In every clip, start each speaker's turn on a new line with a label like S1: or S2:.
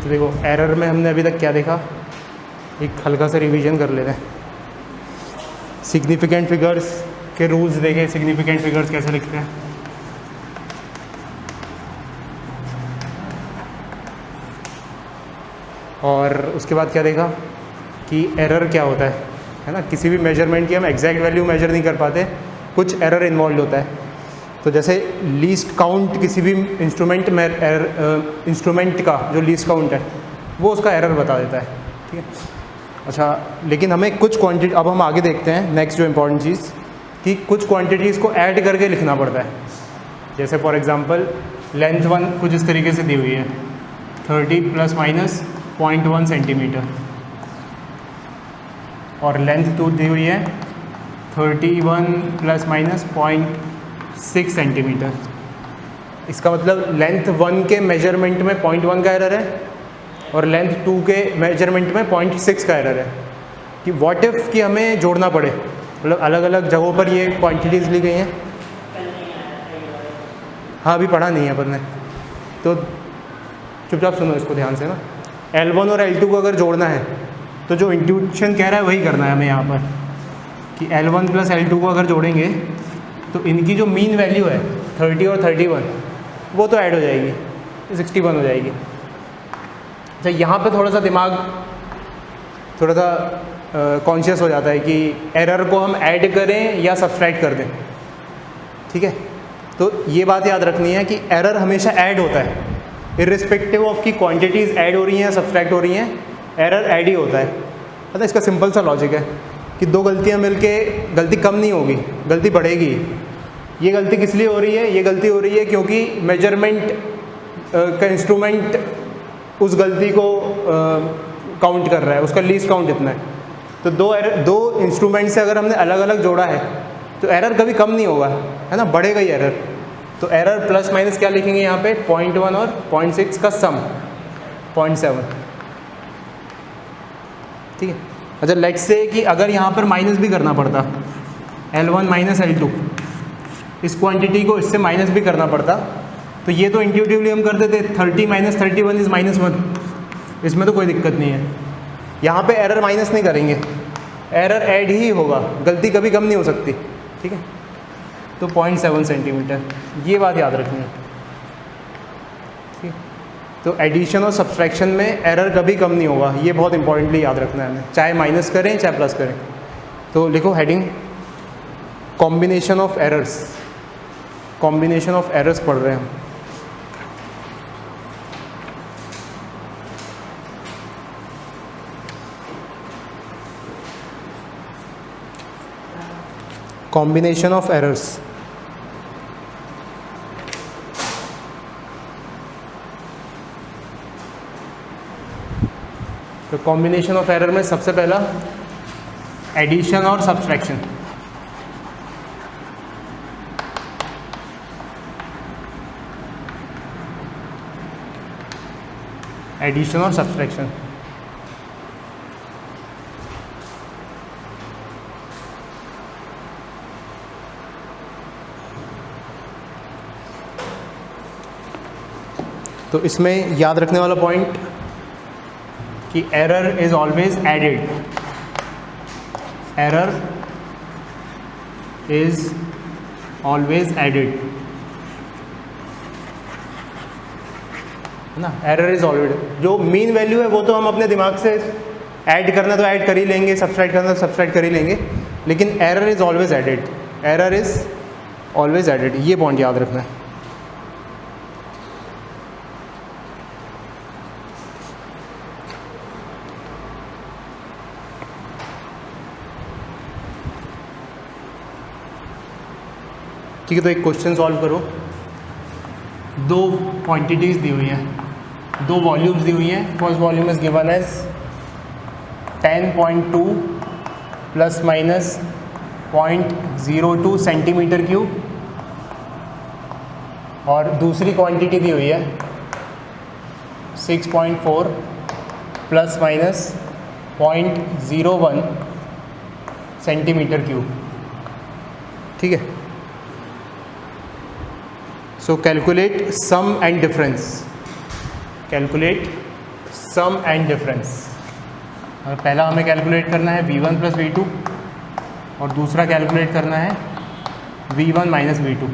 S1: तो देखो एरर में हमने अभी तक क्या देखा, एक हल्का सा रिवीजन कर लेते हैं। सिग्निफिकेंट फिगर्स के रूल्स देखे, सिग्निफिकेंट फिगर्स कैसे लिखते हैं। और उसके बाद क्या देखा कि एरर क्या होता है ना, किसी भी मेजरमेंट की हम एग्जैक्ट वैल्यू मेजर नहीं कर पाते, कुछ एरर इन्वॉल्व होता है। तो जैसे लीस्ट काउंट किसी भी इंस्ट्रूमेंट में इंस्ट्रूमेंट का जो लीस्ट काउंट है वो उसका एरर बता देता है, ठीक है। अच्छा, लेकिन हमें कुछ क्वांटिटी, अब हम आगे देखते हैं नेक्स्ट जो इम्पोर्टेंट चीज़, कि कुछ क्वांटिटीज़ को ऐड करके लिखना पड़ता है। जैसे फॉर एग्जांपल लेंथ 1 कुछ इस तरीके से दी हुई है 30 ± 0.1 सेंटीमीटर, और लेंथ 2 दी हुई है 31 ± 0.6 सेंटीमीटर। इसका मतलब लेंथ 1 के मेजरमेंट में 0.1 का एरर है और लेंथ 2 के मेजरमेंट में 0.6 का एरर है। कि व्हाट इफ़ कि हमें जोड़ना पड़े, मतलब अलग अलग जगहों पर ये क्वांटिटीज़ ली गई हैं। हाँ, अभी पढ़ा नहीं है अपन ने, तो चुपचाप सुनो इसको ध्यान से ना। L1 और L2 को अगर जोड़ना है तो जो इंट्यूशन कह रहा है वही करना है हमें यहाँ पर, कि L1 + L2 को अगर जोड़ेंगे तो इनकी जो मीन वैल्यू है 30 और 31 वो तो ऐड हो जाएगी, 61 हो जाएगी। अच्छा, यहाँ पे थोड़ा सा दिमाग थोड़ा सा कॉन्शियस हो जाता है कि एरर को हम ऐड करें या सब्सट्रैक्ट कर दें, ठीक है। तो ये बात याद रखनी है कि एरर हमेशा ऐड होता है, इर्रिस्पेक्टिव ऑफ की क्वांटिटीज़ ऐड हो रही हैं या सब्सट्रैक्ट हो रही हैं, एरर ऐड ही होता है। मतलब इसका सिंपल सा लॉजिक है कि दो गलतियाँ मिलके गलती कम नहीं होगी, गलती बढ़ेगी। ये गलती किस लिए हो रही है? ये गलती हो रही है क्योंकि मेजरमेंट का इंस्ट्रूमेंट उस गलती को काउंट कर रहा है, उसका लीस्ट काउंट इतना है। तो दो इंस्ट्रूमेंट से अगर हमने अलग अलग जोड़ा है तो एरर कभी कम नहीं होगा, है ना, बढ़ेगा ही एरर। तो एरर प्लस माइनस क्या लिखेंगे यहाँ पे? 0.1 और 0.6 का सम 0.7, ठीक है। अच्छा, लेट्स से कि अगर यहाँ पर माइनस भी करना पड़ता, L1 - L2, इस क्वांटिटी को इससे माइनस भी करना पड़ता, तो ये तो इंट्यूटिवली हम कर देते 30 - 31 इज़ -1, इसमें तो कोई दिक्कत नहीं है। यहाँ पे एरर माइनस नहीं करेंगे, एरर ऐड ही होगा, गलती कभी कम नहीं हो सकती, ठीक है। तो 0.7 सेंटीमीटर, ये बात याद रखनी है, ठीक। तो एडिशन और सब्सट्रैक्शन में एरर कभी कम नहीं होगा, ये बहुत इंपॉर्टेंटली याद रखना है हमें, चाहे माइनस करें चाहे प्लस करें। तो लिखो heading combination of errors, combination of errors पढ़ रहे हैं हम। कॉम्बिनेशन ऑफ एरर्स, तो कॉम्बिनेशन ऑफ एरर में सबसे पहला एडिशन और सब्सट्रैक्शन। एडिशन और सब्सट्रैक्शन, तो इसमें याद रखने वाला पॉइंट कि error is always added, error is always added, है ना। एरर इज ऑलवेज, जो मीन वैल्यू है वो तो हम अपने दिमाग से ऐड करना तो ऐड कर ही लेंगे, सब्सट्रैक्ट करना तो सब्सट्रैक्ट कर ही लेंगे, लेकिन error is always added, error is always added, ये पॉइंट याद रखना है। ठीक है, तो एक क्वेश्चन सॉल्व करो। दो क्वांटिटीज़ दी हुई हैं, दो वॉल्यूम्स दी हुई हैं। First volume is given as 10.2 ± 0.02 centimetre cube, और दूसरी क्वांटिटी दी हुई है 6.4 ± 0.01 सेंटीमीटर क्यूब, ठीक है। So calculate sum and difference, calculate sum and difference. और पहला हमें कैलकुलेट करना है V1 प्लस V2 और दूसरा कैलकुलेट करना है V1 माइनस V2।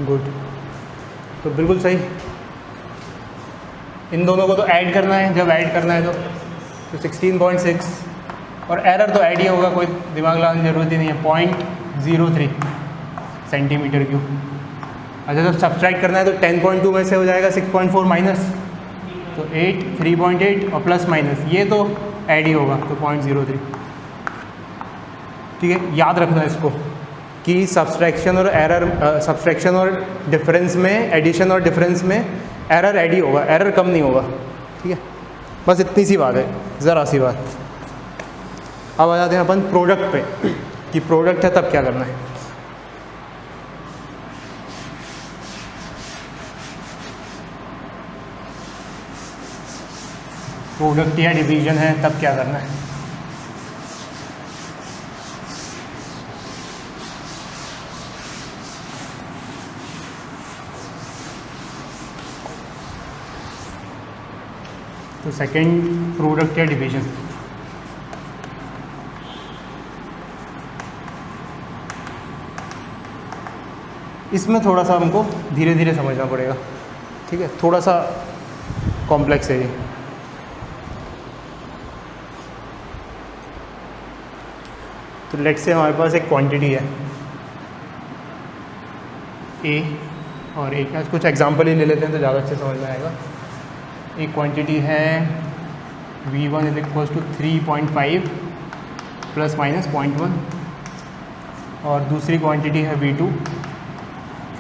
S1: गुड, तो बिल्कुल सही। इन दोनों को तो ऐड करना है, जब ऐड करना है तो 16.6 और एरर तो ऐड ही होगा, कोई दिमाग लगाने की ज़रूरत ही नहीं है, 0.03 सेंटीमीटर क्यूब। अच्छा, जब सब्सट्रैक्ट करना है तो 10.2 में से हो जाएगा 6.4 माइनस, तो 8, 3.8 और प्लस माइनस ये तो ऐड ही होगा, तो 0.03। ठीक है, याद रखना इसको कि सब्सट्रैक्शन और एरर, सब्सट्रैक्शन और डिफरेंस में, एडिशन और डिफरेंस में एरर ऐड ही होगा, एरर कम नहीं होगा। ठीक है, बस इतनी सी बात है, ज़रा सी बात। अब आ जाते हैं अपन प्रोडक्ट पे कि प्रोडक्ट है तब क्या करना है। प्रोडक्ट या डिवीजन है तब क्या करना है। तो सेकंड प्रोडक्ट या डिवीजन, इसमें थोड़ा सा हमको धीरे धीरे समझना पड़ेगा। ठीक है, थोड़ा सा कॉम्प्लेक्स है ये। तो लेट्स से हमारे पास एक क्वांटिटी है ए और ए का कुछ एग्जांपल ही ले लेते हैं तो ज़्यादा अच्छे समझ में आएगा। एक क्वांटिटी है V1 is equal to 3.5 plus minus 0.1 और दूसरी क्वांटिटी है V2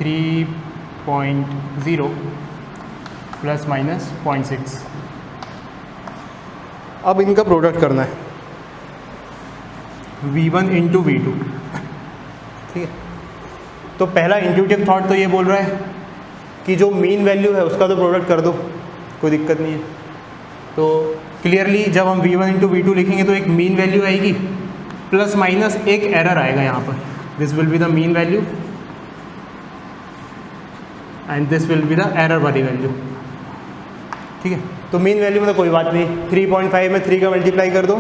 S1: 3.0 प्लस माइनस 0.6। अब इनका प्रोडक्ट करना है V1 इंटू V2। ठीक है, तो पहला इंट्यूटिव थॉट तो ये बोल रहा है कि जो मीन वैल्यू है उसका तो प्रोडक्ट कर दो, कोई दिक्कत नहीं है। तो क्लियरली जब हम V1 इंटू V2 लिखेंगे तो एक मीन वैल्यू आएगी प्लस माइनस एक एरर आएगा यहाँ पर, this will be the mean value and this will be the error वाली वैल्यू। ठीक है, तो मीन वैल्यू में तो कोई बात नहीं, 3.5 में 3 का मल्टीप्लाई कर दो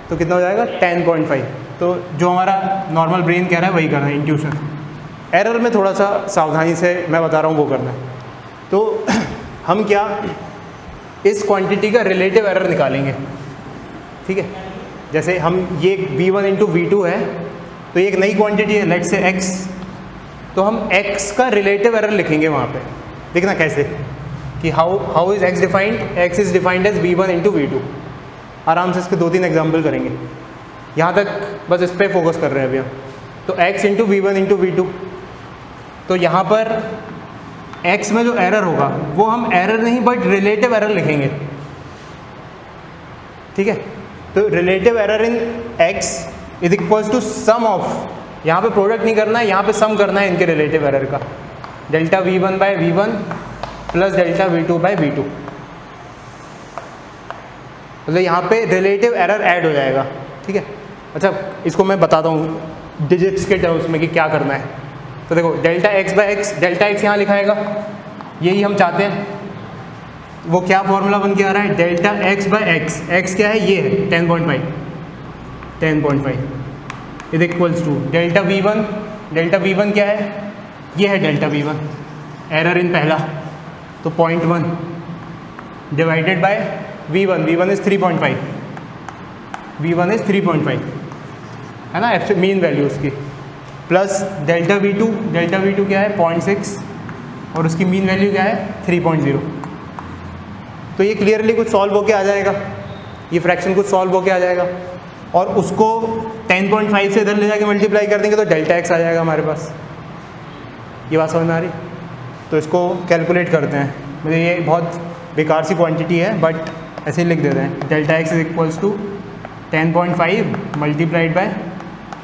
S1: तो कितना हो जाएगा 10.5। तो जो हमारा नॉर्मल ब्रेन कह रहा है वही करना है, इंट्यूशन। एरर में थोड़ा सा सावधानी से मैं बता रहा हूँ वो करना है। तो हम क्या इस क्वांटिटी का रिलेटिव एरर निकालेंगे। ठीक है, जैसे हम ये V1 इंटू V2 है तो ये एक नई क्वांटिटी है, लेट्स से x, तो हम x का रिलेटिव एरर लिखेंगे वहाँ पे। देखना कैसे कि how is x defined, x is defined as V1 into V2। आराम से इसके 2-3 एग्जाम्पल करेंगे, यहाँ तक बस इस पर फोकस कर रहे हैं अभी हम। तो x into V1 into V2, तो यहाँ पर x में जो एरर होगा वो हम एरर नहीं बट रिलेटिव एरर लिखेंगे। ठीक है, तो relative error in x is equals to sum of, यहाँ पे प्रोडक्ट नहीं करना है, यहाँ पे सम करना है इनके रिलेटिव एरर का, delta V1 by V1 plus delta V2 by V2। मतलब यहाँ पे रिलेटिव एरर ऐड हो जाएगा। ठीक है, अच्छा इसको मैं बताता हूँ डिजिट्स के टर्म्स में कि क्या करना है। तो देखो delta x by x, delta x यहाँ लिखाएगा, यही हम चाहते हैं। वो क्या फॉर्मूला बन के आ रहा है, delta x by x, x क्या है ये है 10.5 is equals to delta V1, delta V1 क्या है, ये है डेल्टा V1, एरर इन पहला, तो 0.1 divided by V1, V1 is 3.5, V1 is 3.5 है ना, मीन वैल्यू उसकी, plus delta V2, delta V2 क्या है 0.6 और उसकी मीन वैल्यू क्या है 3.0। तो ये क्लियरली कुछ सॉल्व होके आ जाएगा, ये फ्रैक्शन कुछ सॉल्व होके आ जाएगा, और उसको 10.5 से इधर ले जाके मल्टीप्लाई कर देंगे तो डेल्टा एक्स आ जाएगा हमारे पास। ये बात समझ में आ रही? तो इसको कैलकुलेट करते हैं। मुझे ये बहुत बेकार सी क्वांटिटी है बट ऐसे ही लिख देते हैं। Delta x is equals to 10.5 multiplied by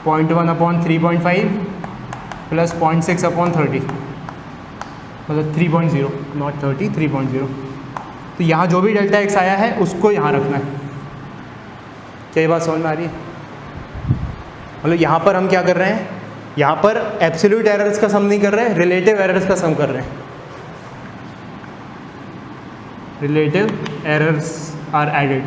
S1: 0.1 upon 3.5 plus 0.6 upon 30, मतलब 3.0 नॉट 30, 3.0। तो यहाँ जो भी डेल्टा एक्स आया है उसको यहाँ रखना है। क्या ये बात समझ में आ रही है? मतलब यहाँ पर हम क्या कर रहे हैं, यहाँ पर एब्सोल्यूट एरर्स का सम नहीं कर रहे हैं, रिलेटिव एरर्स का सम कर रहे हैं। Relative errors are added.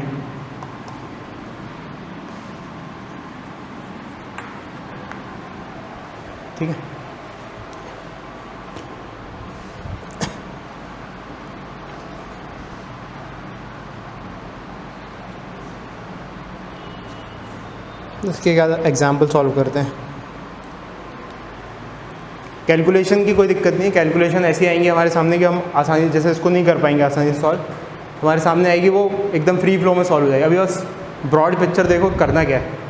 S1: ठीक है, इसके बाद एग्जाम्पल सॉल्व करते हैं। कैलकुलेशन की कोई दिक्कत नहीं है, कैलकुलेशन ऐसी आएंगी हमारे सामने कि हम आसानी, जैसे इसको नहीं कर पाएंगे आसानी से सॉल्व, हमारे सामने आएगी वो एकदम फ्री फ्लो में सॉल्व हो जाएगी। अभी बस ब्रॉड पिक्चर देखो करना क्या है।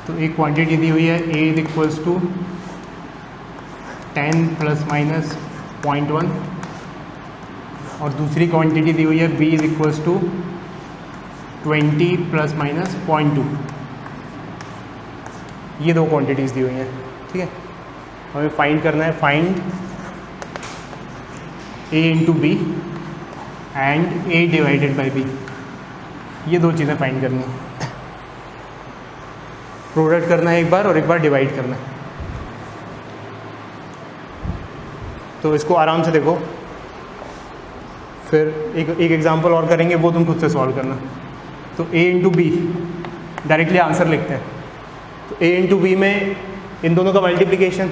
S1: तो एक क्वांटिटी दी हुई है a is equals to 10 plus minus 0.1 और दूसरी क्वांटिटी दी हुई है b is equals to 20 plus minus 0.2। ये दो क्वांटिटीज़ दी हुई हैं। ठीक है, हमें फाइंड करना है, find a into B and a divided by b। ये दो चीज़ें फाइंड करनी है, प्रोडक्ट करना है एक बार और एक बार डिवाइड करना है। तो इसको आराम से देखो, फिर एक एग्जांपल और करेंगे, वो तुम खुद से सॉल्व करना। तो a into be directly answer लिखते हैं। तो a इंटू बी में इन दोनों का मल्टीप्लिकेशन,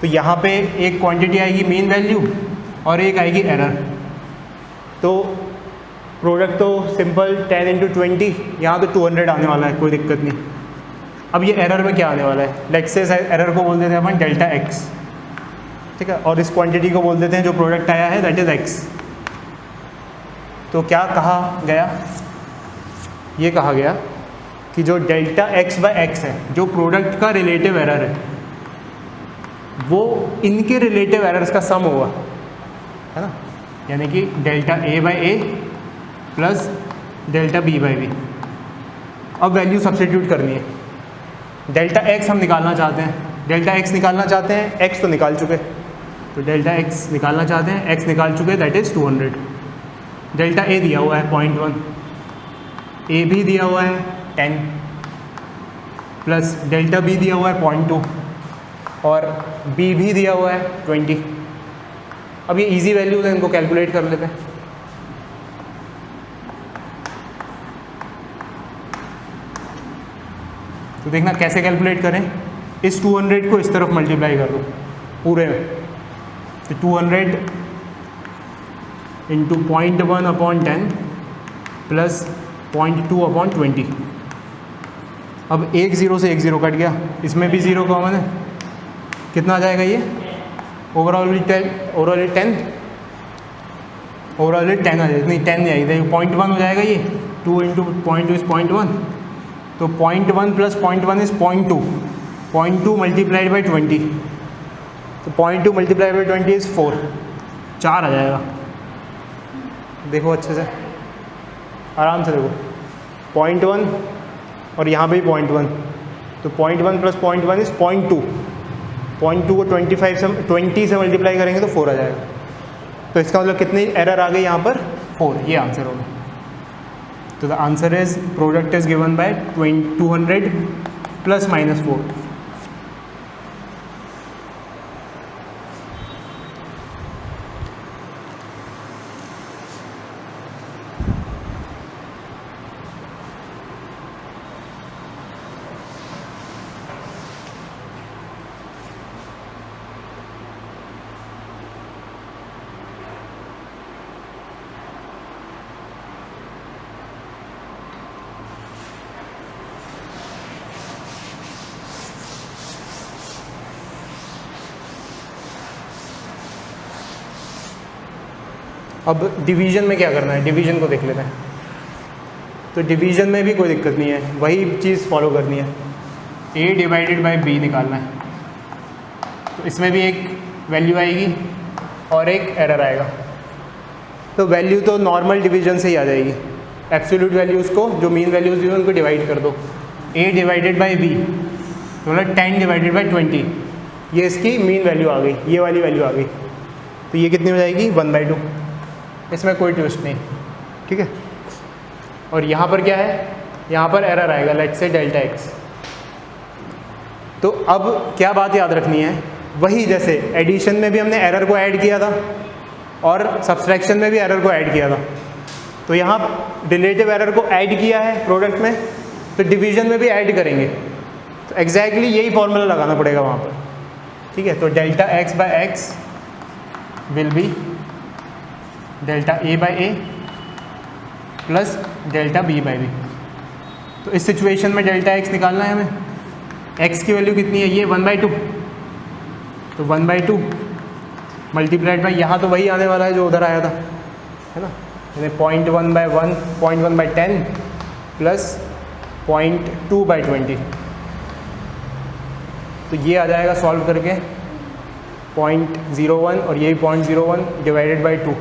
S1: तो यहाँ पे एक क्वांटिटी आएगी मीन वैल्यू और एक आएगी एरर। तो प्रोडक्ट तो सिंपल 10 इंटू 20, यहाँ तो 200 आने वाला है, कोई दिक्कत नहीं। अब ये एरर में क्या आने वाला है, लेट्स से एरर को बोल देते हैं अपन डेल्टा एक्स। ठीक है, और इस क्वांटिटी को बोल देते हैं जो प्रोडक्ट आया है दैट इज़ एक्स। तो क्या कहा गया, ये कहा गया कि जो डेल्टा एक्स बाय एक्स है, जो प्रोडक्ट का रिलेटिव एरर है, वो इनके रिलेटिव एरर्स का सम होगा, है ना। यानी कि delta A by A plus delta B by B. अब वैल्यू सब्स्टिट्यूट करनी है। डेल्टा एक्स हम निकालना चाहते हैं, डेल्टा एक्स निकालना चाहते हैं, एक्स तो निकाल चुके, तो डेल्टा एक्स निकालना चाहते हैं, एक्स निकाल चुके, दैट इज़ 200। डेल्टा ए दिया हुआ है 0.1, ए भी दिया हुआ है 10 प्लस डेल्टा बी दिया हुआ है 0.2 और बी भी दिया हुआ है 20। अब ये इजी वैल्यूज हैं, इनको कैलकुलेट कर लेते हैं। तो देखना कैसे कैलकुलेट करें। इस 200 को इस तरफ मल्टीप्लाई कर दो पूरे में, तो 200 इंटू 0.1 अपॉन 10 प्लस 0.2 अपॉन 20। अब एक ज़ीरो से एक ज़ीरो कट गया, इसमें भी ज़ीरो कॉमन है, कितना आ जाएगा ये ओवरऑल 10 आ जाएगा, नहीं 10 नहीं आएगी, 0.1 हो जाएगा ये, 2 इंटू 0.2 इज़ 0.1, तो 0.1 प्लस 0.1 इज़ 0.2, 0.2 मल्टीप्लाइड बाई 20, तो 0.2 मल्टीप्लाइड बाई 20 इज़ 4, 4 आ जाएगा। देखो अच्छे से, आराम से देखो, 0.1 और यहाँ पे भी 0.1, तो 0.1 प्लस 0.1 इज़ 0.2, 0.2 को 20 से मल्टीप्लाई करेंगे तो 4 आ जाएगा। तो इसका मतलब कितनी एरर आ गई यहाँ पर, 4, ये आंसर होगा। तो the answer is product is given by 200 plus minus 4। अब डिवीज़न में क्या करना है, डिवीज़न को देख लेते हैं। तो डिवीज़न में भी कोई दिक्कत नहीं है, वही चीज़ फॉलो करनी है, a डिवाइडेड बाई b निकालना है। तो इसमें भी एक वैल्यू आएगी और एक एरर आएगा। तो वैल्यू तो नॉर्मल डिवीज़न से ही आ जाएगी, एब्सोल्यूट वैल्यूज़ को जो मीन वैल्यूज़ दी उनको डिवाइड कर दो। a डिवाइडेड बाई b तो मतलब 10 डिवाइडेड बाई 20, ये इसकी मीन वैल्यू आ गई, ये वाली वैल्यू आ गई। तो ये कितनी हो जाएगी 1/2, इसमें कोई ट्विस्ट नहीं, ठीक है। और यहाँ पर क्या है, यहाँ पर एरर आएगा, लेट्स से डेल्टा x। तो अब क्या बात याद रखनी है, वही जैसे एडिशन में भी हमने एरर को ऐड किया था और सब्सट्रैक्शन में भी एरर को ऐड किया था। तो यहाँ रिलेटिव एरर को ऐड किया है प्रोडक्ट में, तो डिवीज़न में भी ऐड करेंगे। तो एग्जैक्टली यही फॉर्मूला लगाना पड़ेगा वहाँ पर, ठीक है। तो delta x by x will be delta a by a plus delta b by b। तो इस सिचुएशन में डेल्टा x निकालना है हमें, x की वैल्यू कितनी है, ये 1/2। तो 1/2 मल्टीप्लाइड बाई, यहाँ तो वही आने वाला है जो उधर आया था, है ना। यानी 0.1/1 0.1/10 प्लस 0.2/20। तो ये आ जाएगा सॉल्व करके 0.01 और ये 0.01 डिवाइडेड बाई 2,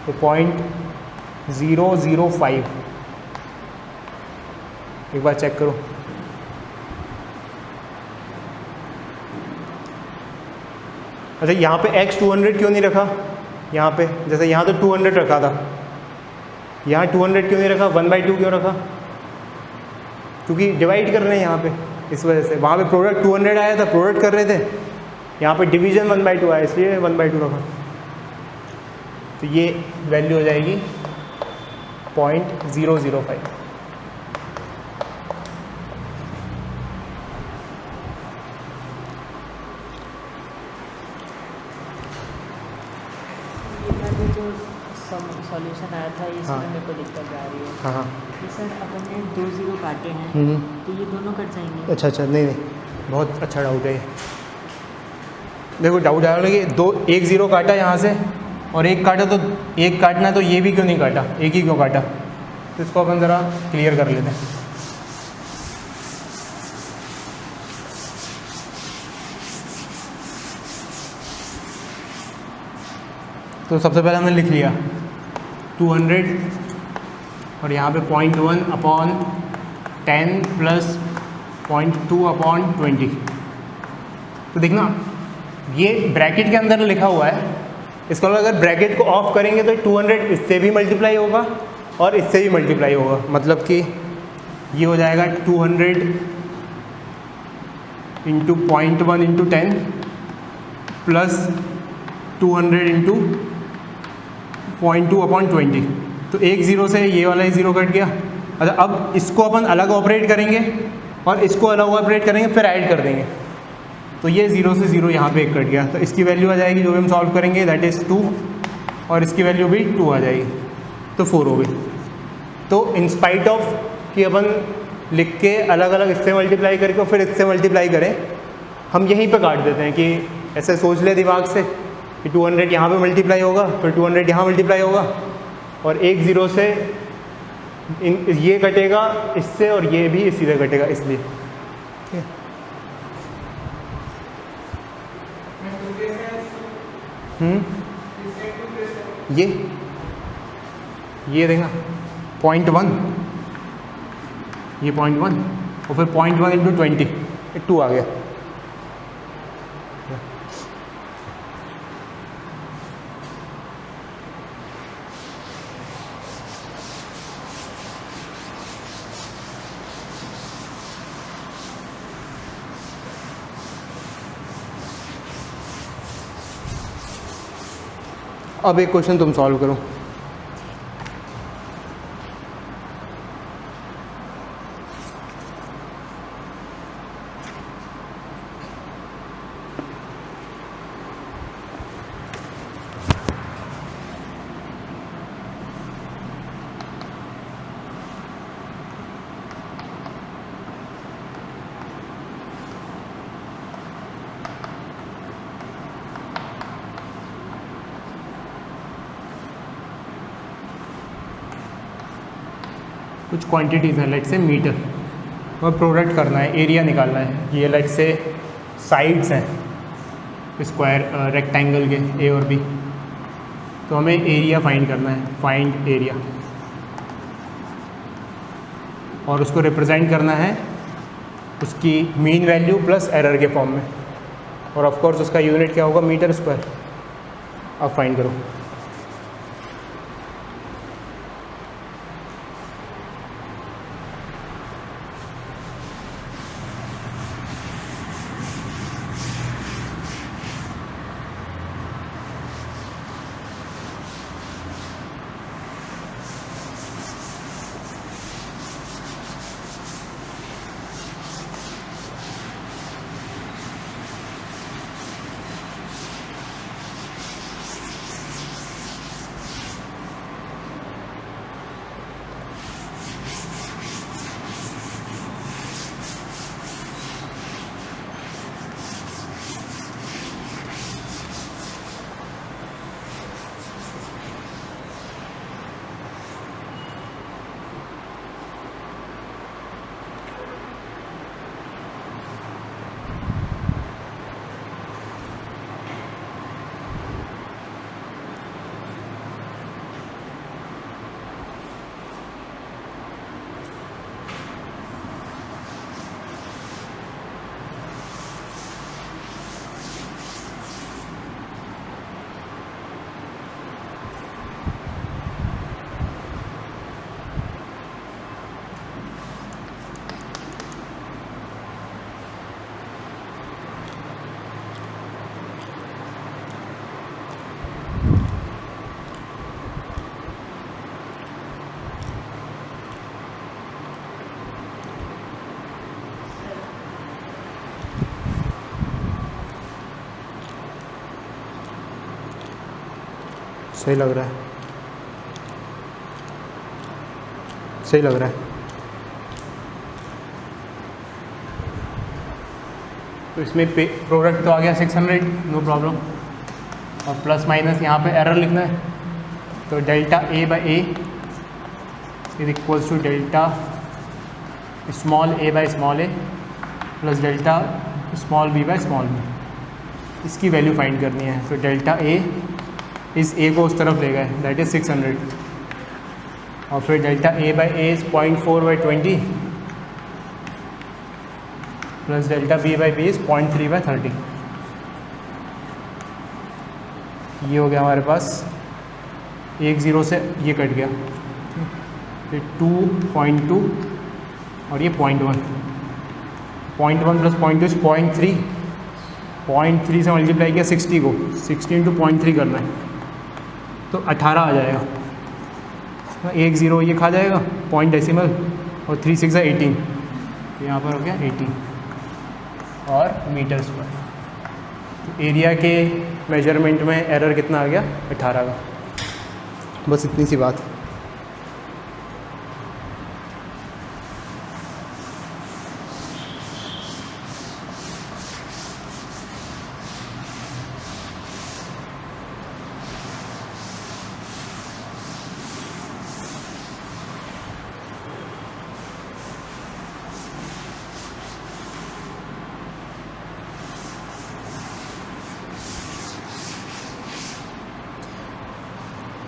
S1: तो 0.005। एक बार चेक करो, अच्छा यहाँ पे x 200 क्यों नहीं रखा, यहाँ पे जैसे यहाँ तो 200 रखा था, यहाँ 200 क्यों नहीं रखा, 1/2 क्यों रखा, क्योंकि डिवाइड कर रहे हैं यहाँ पे, इस वजह से। वहाँ पे प्रोडक्ट 200 आया था, प्रोडक्ट कर रहे थे, यहाँ पे डिवीज़न 1/2 आया, इसलिए 1/2 रखा। तो ये वैल्यू हो जाएगी 0.005।
S2: सॉल्यूशन आया था इसमें,
S1: हाँ।
S2: मेरे को दिक्कत आ रही है।
S1: हाँ हाँ,
S2: कि सर अपन ने 2 0 काटे हैं, तो ये दोनों कट जाएंगे।
S1: अच्छा अच्छा, नहीं नहीं, बहुत अच्छा डाउट है ये। देखो डाउट आया कि 1 0 काटा यहाँ से और एक काटा, तो एक काटना तो ये भी क्यों नहीं काटा, एक ही क्यों काटा। तो इसको अपन ज़रा क्लियर कर लेते हैं। तो सबसे पहले हमने लिख लिया 200 और यहाँ पे 0.1/10 प्लस 0.2/20। तो देखना ये ब्रैकेट के अंदर लिखा हुआ है, इसका मतलब अगर ब्रैकेट को ऑफ करेंगे तो 200 इससे भी मल्टीप्लाई होगा और इससे भी मल्टीप्लाई होगा, मतलब कि ये हो जाएगा 200 इंटू 0.1 इंटू 10 प्लस 200 इंटू 0.2/20। तो एक ज़ीरो से ये वाला ही ज़ीरो कट गया। अच्छा अब इसको अपन अलग ऑपरेट करेंगे और इसको अलग ऑपरेट करेंगे, फिर ऐड कर देंगे। तो ये 0 से 0 यहाँ पे एक कट गया, तो इसकी वैल्यू आ जाएगी जो भी हम सॉल्व करेंगे, दैट इज़ 2, और इसकी वैल्यू भी 2 आ जाएगी, तो 4 हो गई। तो इंस्पाइट ऑफ कि अपन लिख के अलग अलग इससे मल्टीप्लाई करके और फिर इससे मल्टीप्लाई करें, हम यहीं पे काट देते हैं कि ऐसे सोच ले दिमाग से कि 200 यहाँ पे मल्टीप्लाई होगा, फिर 200 यहाँ मल्टीप्लाई होगा, और एक ज़ीरो से ये कटेगा इससे और ये भी इसी से कटेगा, इसलिए ठीक है। ये देखना 0.1, ये 0.1 और फिर 0.1 इंटू 20, 2 आ गया। अब एक क्वेश्चन तुम सॉल्व करो। कुछ क्वांटिटीज़ हैं, लेट से मीटर, और प्रोडक्ट करना है, एरिया निकालना है। ये लेट से साइड्स हैं स्क्वायर रेक्टेंगल के ए और बी, तो हमें एरिया फाइंड करना है, फाइंड एरिया, और उसको रिप्रेजेंट करना है उसकी मीन वैल्यू प्लस एरर के फॉर्म में, और ऑफ कोर्स उसका यूनिट क्या होगा, मीटर स्क्वायर। अब फाइंड करो। सही लग रहा है, सही लग रहा है। तो इसमें प्रोडक्ट तो आ गया 600, नो प्रॉब्लम, और प्लस माइनस यहाँ पे एरर लिखना है, तो delta A by A is equals to delta small A by small A plus delta small B by small B. इसकी वैल्यू फाइंड करनी है, तो डेल्टा ए इस ए को उस तरफ ले गए, दैट इज़ 600, और फिर delta A by A is 0.4 by 20 plus delta B by B is 0.3 by 30। ये हो गया हमारे पास, एक ज़ीरो से ये कट गया, फिर 2.2 और ये 0.1, 0.1 प्लस 0.2 इज़ 0.3, 0.3 से मल्टीप्लाई किया 60 को, 60 इंटू 0.3 करना है, तो 18 आ जाएगा। एक ज़ीरो ये खा जाएगा, पॉइंट डेसिमल, और 3 6 18, तो यहाँ पर हो गया 18 और मीटर स्क्वायर। तो एरिया के मेजरमेंट में एरर कितना आ गया, 18 का। बस इतनी सी बात।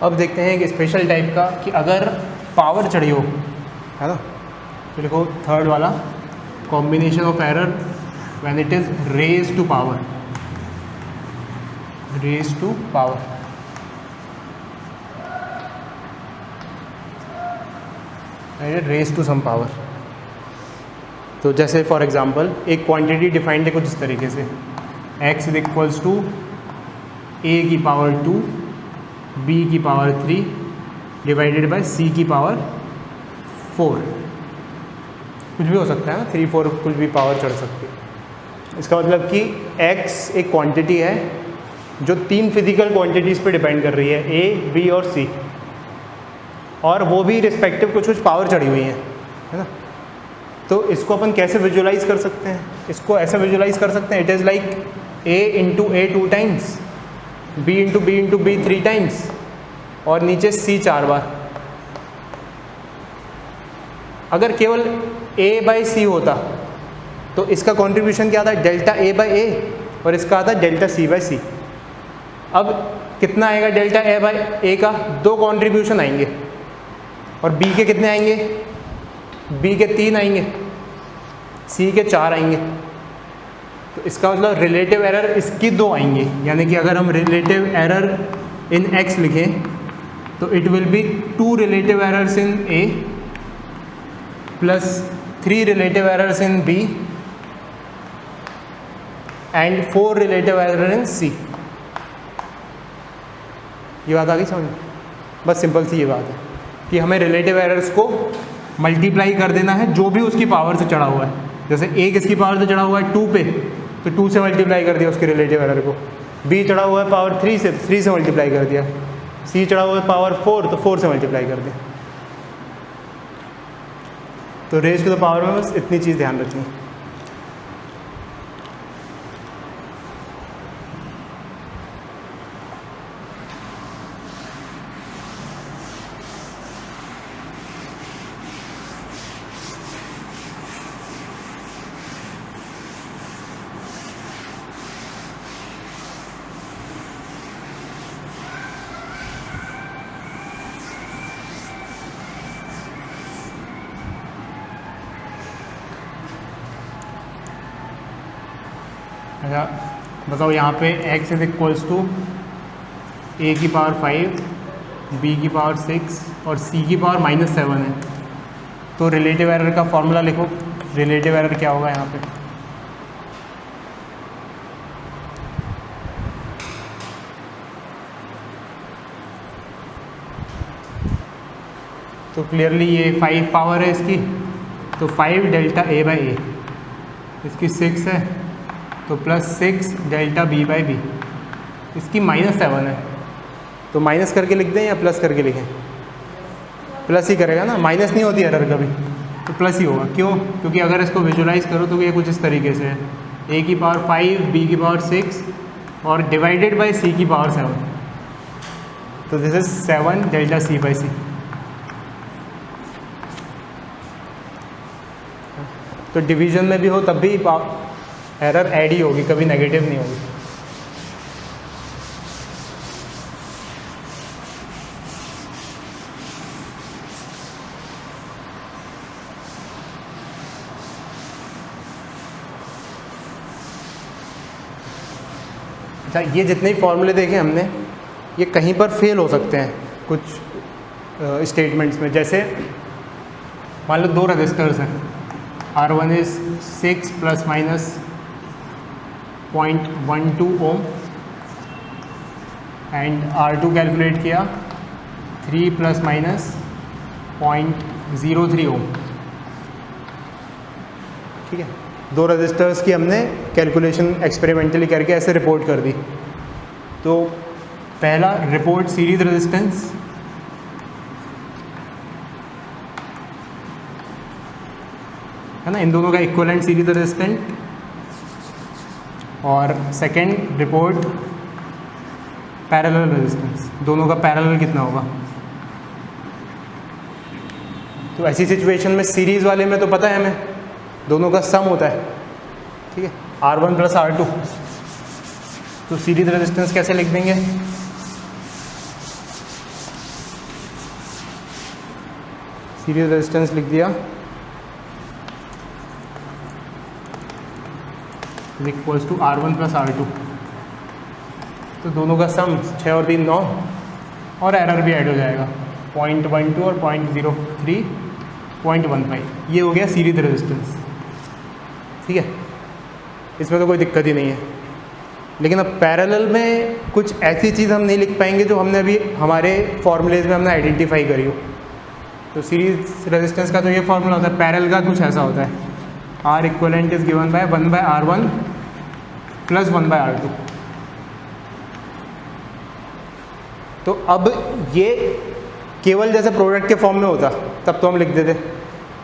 S1: अब देखते हैं एक स्पेशल टाइप का, कि अगर पावर चढ़ी हो, है ना, तो लिखो थर्ड वाला, combination of error when it is raise to power, raise to power. Raise to some power. तो जैसे फॉर एग्जांपल एक क्वांटिटी डिफाइंड है कुछ इस तरीके से, x is equals to a की पावर 2 b की पावर 3 डिवाइडेड बाय c की पावर 4। कुछ भी हो सकता है ना, 3 4 कुछ भी पावर चढ़ सकती है। इसका मतलब कि x एक क्वांटिटी है जो 3 फिजिकल क्वांटिटीज़ पे डिपेंड कर रही है, a b और c, और वो भी रिस्पेक्टिव कुछ कुछ पावर चढ़ी हुई है ना। तो इसको अपन कैसे विजुलाइज कर सकते हैं, इसको ऐसे विजुलाइज कर सकते हैं, it is like a into A 2 times, b into B 3 times, और नीचे c 4 बार। अगर केवल A/C होता तो इसका कंट्रीब्यूशन क्या आता है, डेल्टा A/A, और इसका आता है डेल्टा C/C। अब कितना आएगा डेल्टा A/A का, 2 कंट्रीब्यूशन आएंगे, और B के कितने आएंगे, B के 3 आएंगे, C के 4 आएंगे। तो इसका मतलब रिलेटिव एरर इसकी 2 आएंगे, यानी कि अगर हम रिलेटिव एरर इन X लिखें तो it will be 2 relative errors in A plus 3 relative errors in B and 4 relative error in C। ये बात आ गई समझ में? बस सिंपल सी ये बात है कि हमें रिलेटिव एरर्स को मल्टीप्लाई कर देना है जो भी उसकी पावर से चढ़ा हुआ है। जैसे A किसकी पावर से चढ़ा हुआ है 2 पे, तो 2 से मल्टीप्लाई कर दिया उसके रिलेटिव एरर को। B चढ़ा हुआ है पावर 3 से, 3 से मल्टीप्लाई कर दिया। C चढ़ा हुआ है पावर 4, तो 4 से मल्टीप्लाई कर दिया। तो रेज टू द पावर में बस इतनी चीज़ ध्यान रखनी। अच्छा बताओ, यहाँ पे x is equals to A की पावर 5, B की पावर 6 और C की पावर -7 है। तो रिलेटिव एरर का फॉर्मूला लिखो। रिलेटिव एरर क्या होगा यहाँ पे? तो क्लियरली ये 5 पावर है इसकी, तो 5 डेल्टा A/A, इसकी 6 है तो प्लस 6 डेल्टा B/B, इसकी -7 है। तो माइनस करके लिख दें या प्लस करके लिखें? प्लस ही करेगा ना, माइनस नहीं होती एरर कभी, तो प्लस ही होगा। क्यों? क्योंकि अगर इसको विजुलाइज करो तो ये कुछ इस तरीके से है, A की पावर 5, B की पावर 6 और डिवाइडेड बाय C की पावर 7, तो दिस इज 7 डेल्टा C/C। तो डिवीजन में भी हो तब भी एरर ऐड ही होगी, कभी नेगेटिव नहीं होगी। अच्छा, ये जितने भी फॉर्मूले देखे हमने, ये कहीं पर फेल हो सकते हैं कुछ स्टेटमेंट्स में। जैसे मान लो 2 रजिस्टर्स हैं, R1 is 6 plus minus 0.12 ohm and R2 calculate किया 3 प्लस माइनस 0.03 ओम। ठीक है, 2 रजिस्टर्स की हमने कैलकुलेशन एक्सपेरिमेंटली करके ऐसे रिपोर्ट कर दी। तो पहला रिपोर्ट सीरीज रेजिस्टेंस, है ना, इन दोनों का इक्विवेलेंट सीरीज रेजिस्टेंट। और सेकंड रिपोर्ट पैरेलल रेजिस्टेंस, दोनों का पैरेलल कितना होगा। तो ऐसी सिचुएशन में सीरीज़ वाले में तो पता है हमें दोनों का सम होता है, ठीक है, R1 प्लस R2। तो सीरीज रेजिस्टेंस कैसे लिख देंगे? सीरीज रेजिस्टेंस लिख दिया equals to R1 plus R2। तो दोनों का सम 6 और 3 9, और एरर भी ऐड हो जाएगा 0.12 और 0.03 0.15। ये हो गया सीरीज रेजिस्टेंस। ठीक है, इसमें तो कोई दिक्कत ही नहीं है। लेकिन अब पैरेलल में कुछ ऐसी चीज़ हम नहीं लिख पाएंगे जो हमने अभी हमारे फॉर्मूलेज में हमने आइडेंटिफाई करी हो। तो सीरीज रेजिस्टेंस का तो ये फॉर्मूला होता है, पैरेलल का कुछ ऐसा होता है, R equivalent is given by 1/R1 plus 1/R2। तो अब ये केवल जैसे प्रोडक्ट के फॉर्म में होता तब तो हम लिख देते,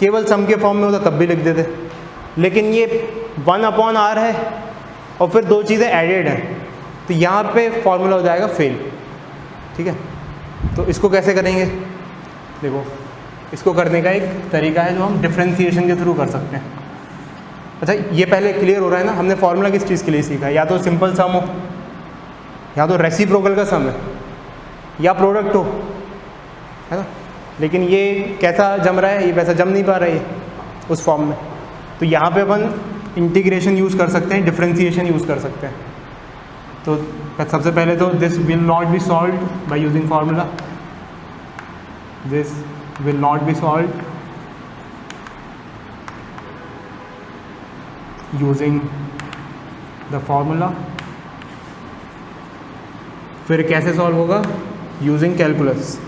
S1: केवल सम के फॉर्म में होता तब भी लिख देते, लेकिन ये 1/R है और फिर 2 चीज़ें एडेड हैं, तो यहाँ पे फॉर्मूला हो जाएगा फेल। ठीक है, तो इसको कैसे करेंगे? देखो इसको करने का एक तरीका है जो हम डिफ्रेंसिएशन के थ्रू कर सकते हैं। अच्छा, ये पहले क्लियर हो रहा है ना, हमने फॉर्मूला किस चीज़ के लिए सीखा है? या तो सिंपल सम हो, या तो रेसिप्रोकल का सम है, या प्रोडक्ट हो, है ना। लेकिन ये कैसा जम रहा है? ये वैसा जम नहीं पा रहा है उस फॉर्म में। तो यहाँ पे अपन इंटीग्रेशन यूज़ कर सकते हैं, डिफ्रेंसिएशन यूज़ कर सकते हैं। तो सबसे पहले तो this will not be solved by using formula, this will not be solved using the formula. फिर कैसे सॉल्व होगा? Using calculus,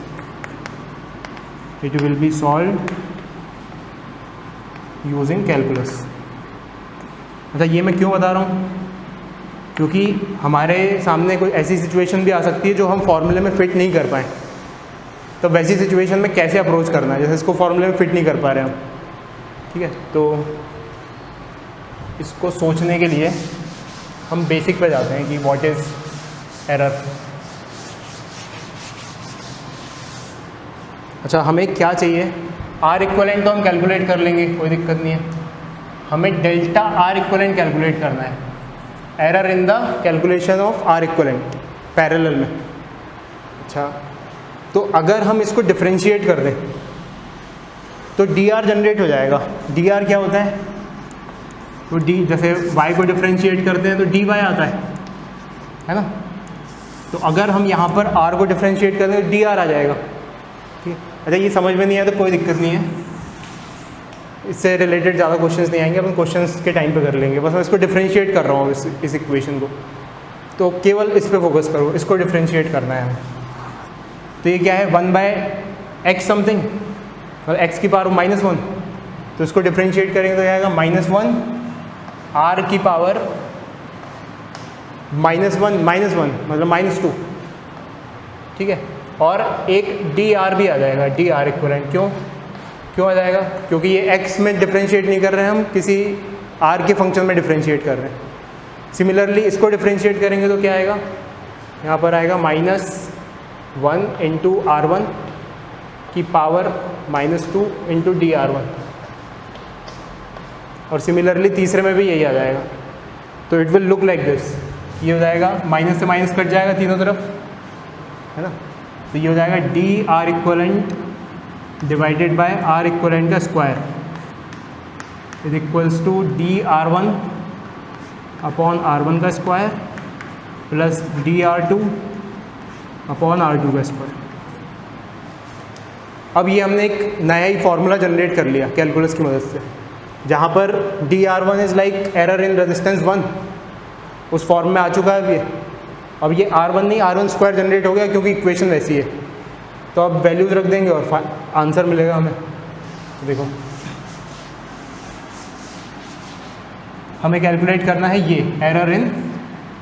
S1: it will be solved using calculus. अच्छा, ये मैं क्यों बता रहा हूँ? क्योंकि हमारे सामने कोई ऐसी सिचुएशन भी आ सकती है जो हम फॉर्मूले में फिट नहीं कर पाएँ। तो वैसी सिचुएशन में कैसे अप्रोच करना है? जैसे इसको फॉर्मूले में फिट नहीं कर पा रहे हम, ठीक है, तो इसको सोचने के लिए हम बेसिक पे जाते हैं कि व्हाट इज़ एरर। अच्छा, हमें क्या चाहिए? आर इक्वलेंट तो हम कैलकुलेट कर लेंगे, कोई दिक्कत नहीं है। हमें डेल्टा आर इक्वलेंट कैलकुलेट करना है, error in the calculation of R equivalent parallel में। अच्छा, तो अगर हम इसको डिफ्रेंशिएट कर दें तो डी आर जनरेट हो जाएगा। डी आर क्या होता है? तो डी, जैसे y को डिफ्रेंशिएट करते हैं तो डी वाई आता है ना। तो अगर हम यहाँ पर r को डिफ्रेंशिएट करते हैं तो डी आर आ जाएगा, ठीक है। अच्छा, ये समझ में नहीं आया तो कोई दिक्कत नहीं है, इससे रिलेटेड ज़्यादा क्वेश्चंस नहीं आएंगे, अपन क्वेश्चंस के टाइम पे कर लेंगे। बस मैं इसको डिफ्रेंशिएट कर रहा हूँ इस इक्वेशन को, तो केवल इस पे फोकस करो, इसको डिफ्रेंशिएट करना है हमें। तो ये क्या है? 1/x समथिंग, मतलब x की पावर -1। तो इसको डिफ्रेंशिएट करेंगे तो आएगा -1 r की पावर -1 मतलब -2, ठीक है। और एक डी आर भी आ जाएगा, डी आर इक्वलेंट। क्यों आ जाएगा? क्योंकि ये x में डिफ्रेंशिएट नहीं कर रहे हैं हम, किसी r के फंक्शन में डिफ्रेंशिएट कर रहे हैं। सिमिलरली इसको डिफ्रेंशिएट करेंगे तो क्या आएगा? यहाँ पर आएगा -1 इंटू r1 की पावर -2 इंटू डी r1। और सिमिलरली तीसरे में भी यही आ जाएगा। तो it will look like this, ये हो जाएगा, माइनस से माइनस कट जाएगा तीनों तरफ, है ना। तो ये हो जाएगा D R equivalent divided by R equivalent का square is equals to D r1 upon r1 का square plus D r2 upon r2 का स्क्वायर। अब ये हमने एक नया ही फॉर्मूला जनरेट कर लिया कैलकुलस की मदद से, जहाँ पर D r1 is like error in resistance 1, उस फॉर्म में आ चुका है अभी। अब ये r1 नहीं, r1 स्क्वायर जनरेट हो गया क्योंकि इक्वेशन वैसी है। तो अब वैल्यूज़ रख देंगे और आंसर मिलेगा हमें। देखो, हमें कैलकुलेट करना है ये एरर इन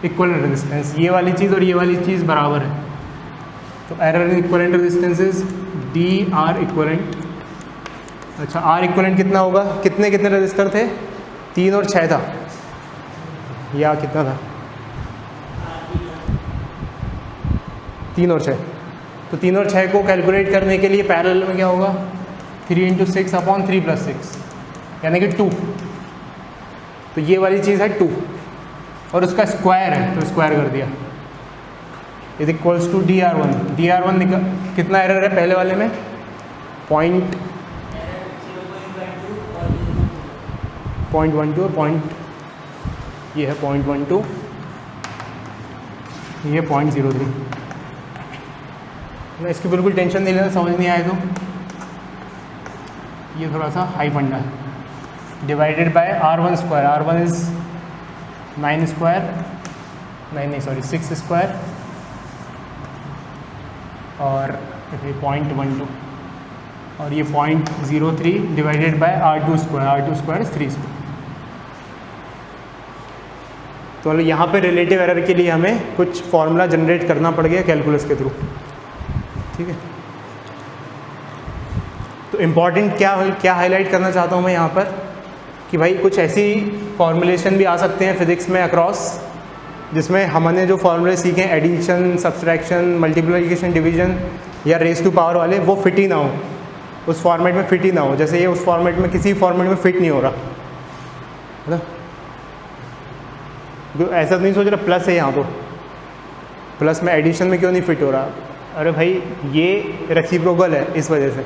S1: इक्विवेलेंट रेजिस्टेंस, ये वाली चीज़ और ये वाली चीज़ बराबर है। तो error in equivalent resistance D R equivalent. अच्छा, आर इक्विवेलेंट कितना होगा? कितने रेजिस्टर थे? 3 और 6 था, या कितना था? 3 और 6। तो 3 और 6 को कैलकुलेट करने के लिए पैरेलल में क्या होगा? 3 × 6 अपॉन 3 + 6 यानी कि 2। तो ये वाली चीज़ है 2 और उसका स्क्वायर है, तो स्क्वायर कर दिया is equals to D R one. D R one कितना एरर है पहले वाले में? 0.12 और ये है 0.12, ये 0.03। मैं इसकी बिल्कुल टेंशन नहीं लेना, समझ नहीं आए तो ये थोड़ा सा हाई फंडा है। Divided by r1 square, r1 is 9 square, 6 square और ये 0.12 और ये 0.03 divided by r2 square is 3 square. तो यहाँ पे रिलेटिव एरर के लिए हमें कुछ फॉर्मूला जनरेट करना पड़ गया कैलकुलस के थ्रू, ठीक है। तो इम्पॉर्टेंट क्या हाईलाइट करना चाहता हूँ मैं यहाँ पर कि भाई कुछ ऐसी फॉर्मुलेशन भी आ सकते हैं फिज़िक्स में अक्रॉस, जिसमें हमने जो फॉर्मूले सीखे एडिशन, सब्सट्रैक्शन, मल्टीप्लिकेशन, डिवीजन या रेस टू पावर वाले, वो फिट ही ना हो, उस फॉर्मेट में फिट ही ना हो। जैसे ये उस फॉर्मेट में किसी फॉर्मेट में फिट नहीं हो रहा है ना, जो ऐसा नहीं सोच रहा प्लस है यहाँ तो प्लस में एडिशन में क्यों नहीं फिट हो रहा। अरे भाई ये रेसिप्रोकल है, इस वजह से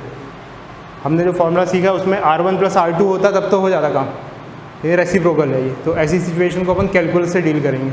S1: हमने जो फॉर्मूला सीखा उसमें R1 + R2 होता तब तो हो जाता काम, ये रेसिप्रोकल है ये। तो ऐसी सिचुएशन को अपन कैलकुलस से डील करेंगे।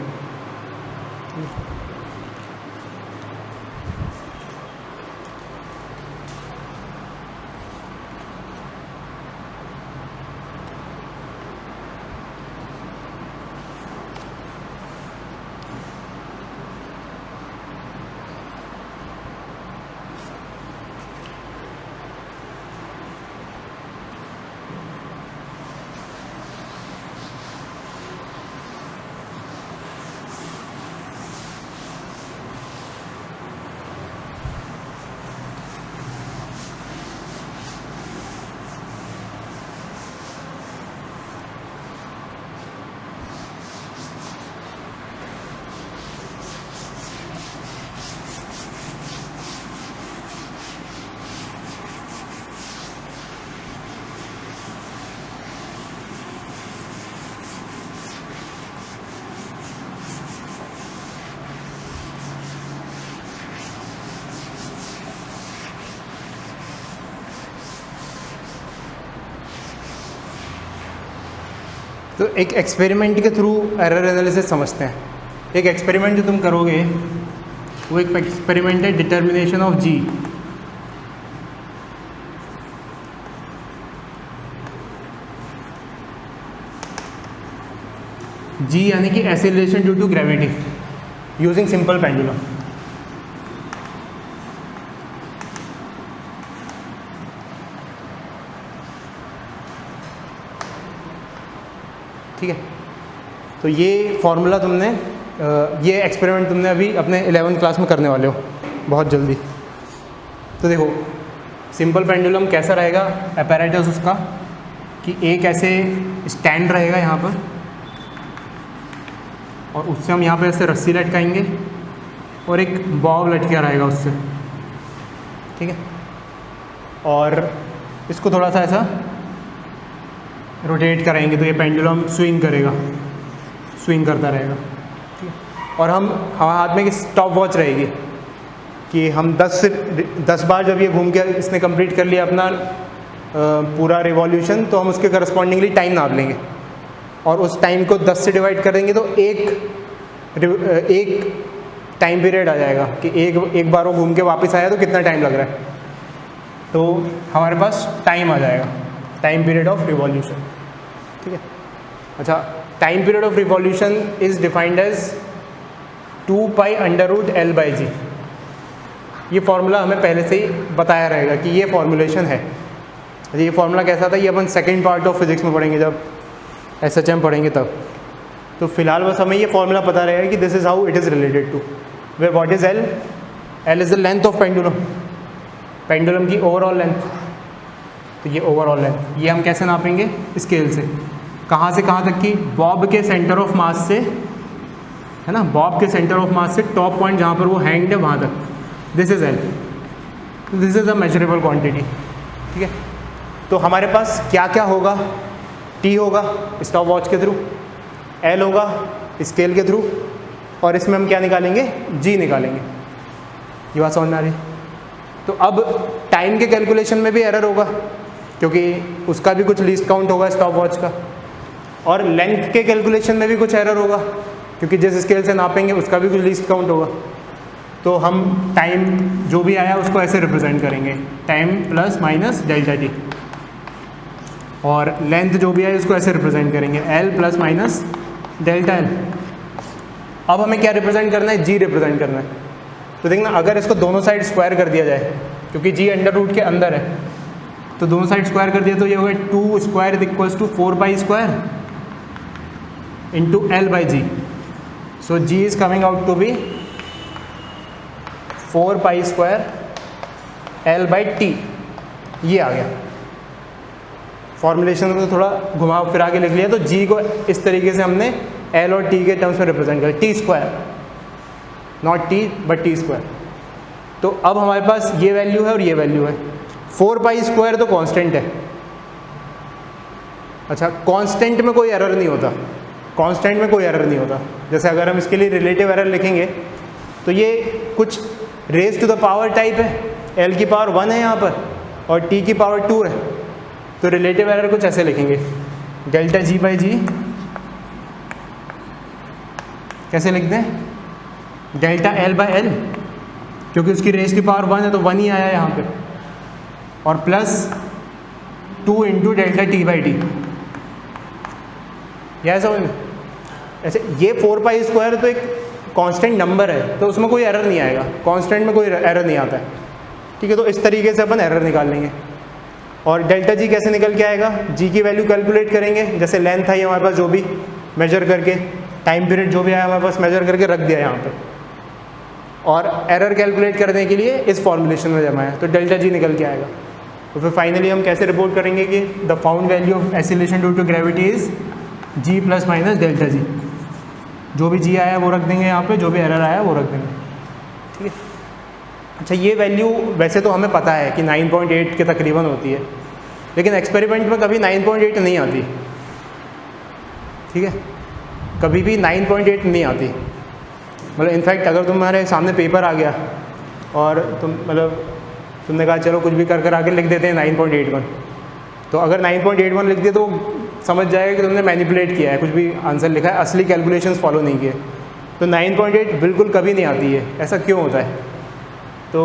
S1: तो एक एक्सपेरिमेंट के थ्रू एरर एनालिसिस समझते हैं। एक एक्सपेरिमेंट जो तुम करोगे वो एक एक्सपेरिमेंट है डिटर्मिनेशन ऑफ जी। जी यानी कि acceleration due to gravity using simple pendulum. ठीक है, तो ये फॉर्मूला तुमने ये एक्सपेरिमेंट तुमने अभी अपने 11th क्लास में करने वाले हो बहुत जल्दी। तो देखो सिंपल पेंडुलम कैसा रहेगा अपैरेटस उसका, कि एक ऐसे स्टैंड रहेगा यहाँ पर और उससे हम यहाँ पे ऐसे रस्सी लटकाएंगे और एक बॉब लटका रहेगा उससे। ठीक है, और इसको थोड़ा सा ऐसा रोटेट कराएंगे तो ये पेंडुलम स्विंग करेगा, स्विंग करता रहेगा। ठीक है, और हमारे हाथ में एक स्टॉप वॉच रहेगी कि हम 10 बार जब ये घूम के इसने कंप्लीट कर लिया अपना पूरा रिवॉल्यूशन तो हम उसके करस्पॉन्डिंगली टाइम नाप लेंगे और उस टाइम को 10 से डिवाइड कर देंगे तो एक टाइम पीरियड आ जाएगा कि एक बार वो घूम के वापस आया तो कितना टाइम लग रहा है, तो हमारे पास टाइम आ जाएगा, टाइम पीरियड ऑफ रिवॉल्यूशन। ठीक है, अच्छा time period of revolution is defined as 2π√L/g। ये फॉर्मूला हमें पहले से ही बताया रहेगा कि ये फॉर्मूलेशन है। ये फॉर्मूला कैसा था ये अपन सेकेंड पार्ट ऑफ फिजिक्स में पढ़ेंगे जब SHM पढ़ेंगे तब। तो फिलहाल बस हमें ये फॉर्मूला पता रहेगा कि this is how it is related to where what is L। L is the length of pendulum, pendulum की ओवरऑल लेंथ। तो ये ओवरऑल लेंथ ये हम कैसे नापेंगे स्केल से, कहाँ से कहाँ तक की, बॉब के सेंटर ऑफ मास से, है ना, बॉब के सेंटर ऑफ मास से टॉप पॉइंट जहाँ पर वो हैंग्ड है वहाँ तक, this is L। This is a measurable quantity. ठीक है, तो हमारे पास क्या क्या होगा, T होगा स्टॉप वॉच के थ्रू, L होगा स्केल के थ्रू, और इसमें हम क्या निकालेंगे, G निकालेंगे। ये बात समझ में आ रही है? तो अब टाइम के कैलकुलेशन में भी एरर होगा क्योंकि उसका भी कुछ लीस्ट काउंट होगा स्टॉप वॉच का, और लेंथ के कैलकुलेशन में भी कुछ एरर होगा क्योंकि जिस स्केल से नापेंगे उसका भी कुछ लीस्ट काउंट होगा। तो हम टाइम जो भी आया उसको ऐसे रिप्रेजेंट करेंगे, time plus minus delta T, और लेंथ जो भी है उसको ऐसे रिप्रेजेंट करेंगे L plus minus delta L। अब हमें क्या रिप्रेजेंट करना है, G रिप्रेजेंट करना है। तो देखना अगर इसको दोनों साइड स्क्वायर कर दिया जाए क्योंकि G अंडर रूट के अंदर है, तो दोनों साइड स्क्वायर कर दिया तो ये होगा 2² equals to 4π² into L/g। So G is coming out to be 4π² L/t। ये आ गया फॉर्मुलेशन में, तो थोड़ा घुमा फिरा के लिख लिया। तो G को इस तरीके से हमने L और T के टर्म्स में रिप्रेजेंट किया, T², not T but T²। तो अब हमारे पास ये वैल्यू है और ये वैल्यू है। 4 पाई स्क्वायर तो कांस्टेंट है। अच्छा, कांस्टेंट में कोई एरर नहीं होता, कांस्टेंट में कोई एरर नहीं होता। जैसे अगर हम इसके लिए रिलेटिव एरर लिखेंगे तो ये कुछ raise to the power type है, एल की पावर 1 है यहाँ पर और टी की पावर 2 है, तो रिलेटिव एरर कुछ ऐसे लिखेंगे, डेल्टा जी बाई जी कैसे लिखते हैं, डेल्टा एल बाई एल, क्योंकि उसकी रेज की पावर 1 है तो 1 ही आया यहाँ पे, और plus 2 into delta T by T. यह समझ में? ऐसे ये 4 पाई स्क्वायर तो एक कांस्टेंट नंबर है, तो उसमें कोई एरर नहीं आएगा, कांस्टेंट में कोई एरर नहीं आता है, ठीक है। तो इस तरीके से अपन एरर निकाल लेंगे। और डेल्टा जी कैसे निकल के आएगा, जी की वैल्यू कैलकुलेट करेंगे, जैसे लेंथ आई हमारे पास जो भी मेजर करके, टाइम पीरियड जो भी आया हमारे पास मेजर करके रख दिया यहाँ पे, और एरर कैलकुलेट करने के लिए इस फॉर्मुलेशन में जमा है, तो डेल्टा जी निकल के आएगा। तो फिर फाइनली हम कैसे रिपोर्ट करेंगे कि the found value of acceleration due to gravity is G plus minus delta G. जो भी जी आया वो रख देंगे यहाँ पे, जो भी एरर आया वो रख देंगे, ठीक है। अच्छा, ये वैल्यू वैसे तो हमें पता है कि 9.8 के तकरीबन होती है, लेकिन एक्सपेरिमेंट में कभी 9.8 नहीं आती, ठीक है, कभी भी 9.8 नहीं आती। मतलब इनफैक्ट अगर तुम्हारे सामने पेपर आ गया और तुमने कहा चलो कुछ भी कर आके लिख देते हैं 9.81, तो अगर 9.81 लिख दिए तो समझ जाएगा कि तुमने मैनिपुलेट किया है, कुछ भी आंसर लिखा है, असली कैलकुलेशंस फॉलो नहीं किए। तो 9.8 बिल्कुल कभी नहीं आती है, ऐसा क्यों होता है, तो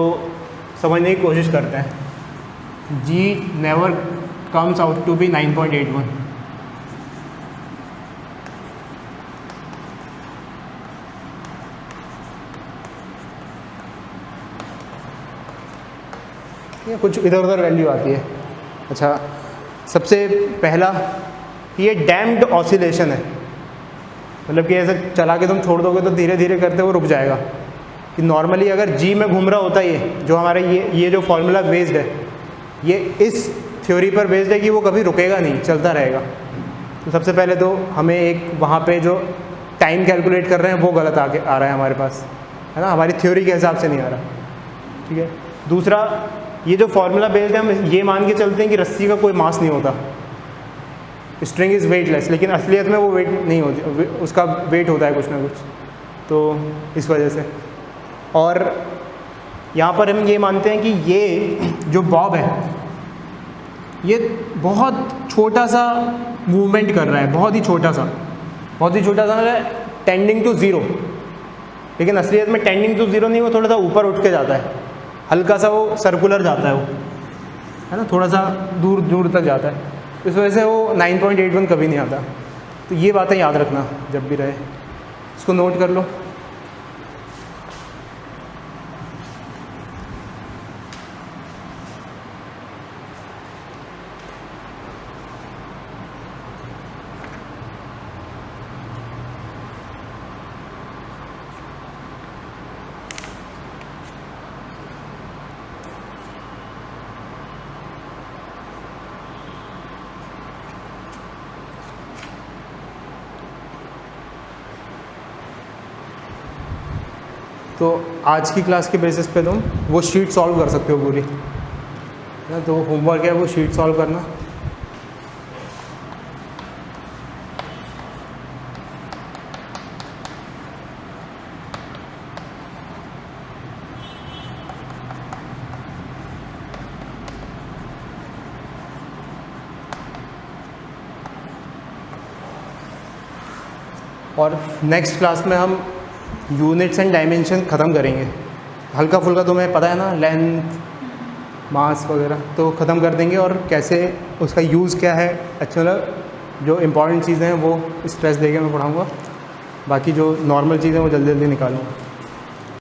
S1: समझने की कोशिश करते हैं। G never comes out to be 9.81। ये कुछ इधर उधर वैल्यू आती है। अच्छा, सबसे पहला ये डैम्प्ड ऑसिलेशन है, मतलब कि ऐसे चला के तुम छोड़ दोगे तो धीरे धीरे करते हुए रुक जाएगा। कि नॉर्मली अगर जी में घूम रहा होता है, ये जो हमारे ये जो फॉर्मूला बेस्ड है, ये इस थ्योरी पर बेस्ड है कि वो कभी रुकेगा नहीं, चलता रहेगा। तो सबसे पहले तो हमें एक वहाँ पे जो टाइम कैलकुलेट कर रहे हैं वो गलत आ रहा है हमारे पास, है ना, हमारी थ्योरी के हिसाब से नहीं आ रहा, ठीक है। दूसरा, ये जो फॉर्मूला बेस्ड है हम ये मान के चलते हैं कि रस्सी का कोई मास नहीं होता, स्ट्रिंग इज़ वेटलेस, लेकिन असलियत में वो वेट नहीं होती, उसका वेट होता है कुछ ना कुछ, तो इस वजह से। और यहाँ पर हम ये मानते हैं कि ये जो बॉब है ये बहुत छोटा सा मूवमेंट कर रहा है, बहुत ही छोटा सा मतलब टेंडिंग टू ज़ीरो, लेकिन असलियत में टेंडिंग टू ज़ीरो नहीं, वो थोड़ा सा ऊपर उठ के जाता है, हल्का सा वो सर्कुलर जाता है, वो है ना, थोड़ा सा दूर दूर तक जाता है, इस वजह से वो 9.81 कभी नहीं आता। तो ये बातें याद रखना जब भी रहे, इसको नोट कर लो। तो आज की क्लास के बेसिस पे तुम वो शीट सॉल्व कर सकते हो पूरी, है ना। तो होमवर्क है वो शीट सॉल्व करना। और नेक्स्ट क्लास में हम यूनिट्स एंड डायमेंशन ख़त्म करेंगे, हल्का फुल्का तुम्हें पता है ना, लेंथ, मास वगैरह तो ख़त्म कर देंगे, और कैसे उसका यूज़ क्या है, अच्छा मतलब जो इम्पॉर्टेंट चीज़ें हैं वो स्ट्रेस देके मैं पढ़ाऊँगा, बाकी जो नॉर्मल चीज़ें वो जल्दी जल्दी निकालूँगा।